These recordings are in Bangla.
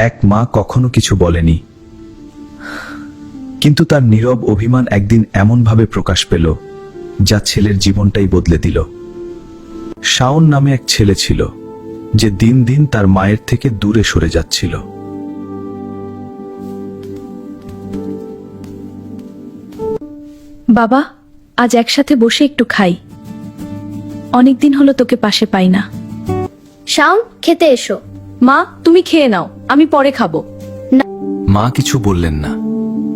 এক মা কখনো কিছু বলেনি, কিন্তু তার নীরব অভিমান একদিন এমনভাবে প্রকাশ পেল যা ছেলের জীবনটাই বদলে দিল। শাওন নামে এক ছেলে ছিল যে দিন দিন তার মায়ের থেকে দূরে সরে যাচ্ছিল। বাবা, আজ একসাথে বসে একটু খাই। অনেকদিন হলো তোকে পাশে পাই না। শাওন, খেতে এসো। মা, তুমি খেয়ে নাও, আমি পরে খাবো। মা কিছু বললেন না,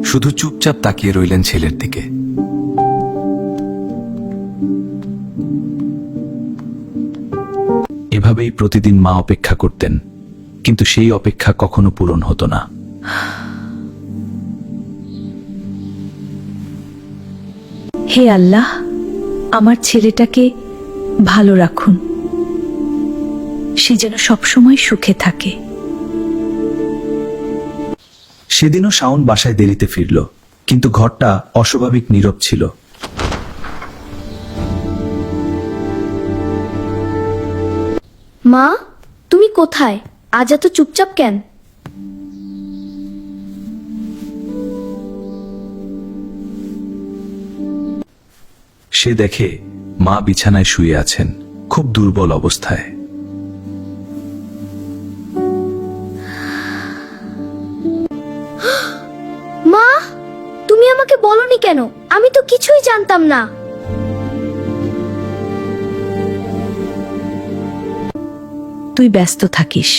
শুধু চুপচাপ তাকিয়ে রইলেন ছেলের দিকে। এভাবেই প্রতিদিন মা অপেক্ষা করতেন, কিন্তু সেই অপেক্ষা কখনো পূরণ হতো না। হে আল্লাহ, আমার ছেলেটাকে ভালো রাখুন, সে যেন সবসময় সুখে থাকে। সেদিনও শাওন বাসায় দেরিতে ফিরল, কিন্তু ঘরটা অস্বাভাবিক নীরব ছিল। মা, তুমি কোথায়? আজ এত চুপচাপ কেন? সে দেখে মা বিছানায় শুয়ে আছেন, খুব দুর্বল অবস্থায়। মা, তুমি আমাকে বলনি কেন? আমি তো কিছুই জানতাম না। তুই ব্যস্ত থাকিস,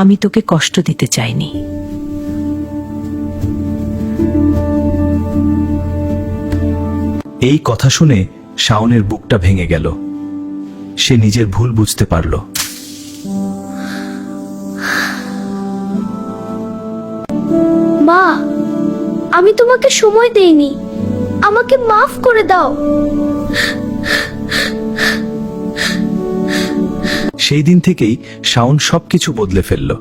আমি তোকে কষ্ট দিতে চাইনি। এই কথা শুনে শাওনের বুকটা ভেঙে গেল। সে নিজের ভুল বুঝতে পারল। মা, আমি তোমাকে সময় দেইনি, আমাকে মাফ করে দাও। সেই দিন থেকেই শাওন সবকিছু বদলে ফেলল।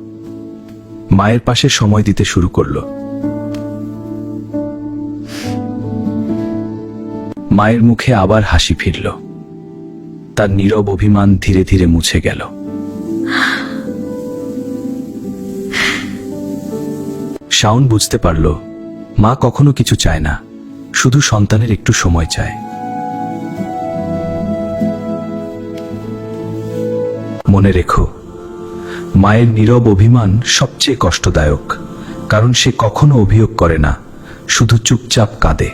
মায়ের পাশে সময় দিতে শুরু করল। মায়ের মুখে আবার হাসি ফিরল। তার নীরব অভিমান ধীরে ধীরে মুছে গেল। শাওন বুঝতে পারল, মা কখনো কিছু চায় না, শুধু সন্তানের একটু সময় চায়। মনে রেখো, মায়ের নীরব অভিমান সবচেয়ে কষ্টদায়ক, কারণ সে কখনো অভিযোগ করে না, শুধু চুপচাপ কাঁদে।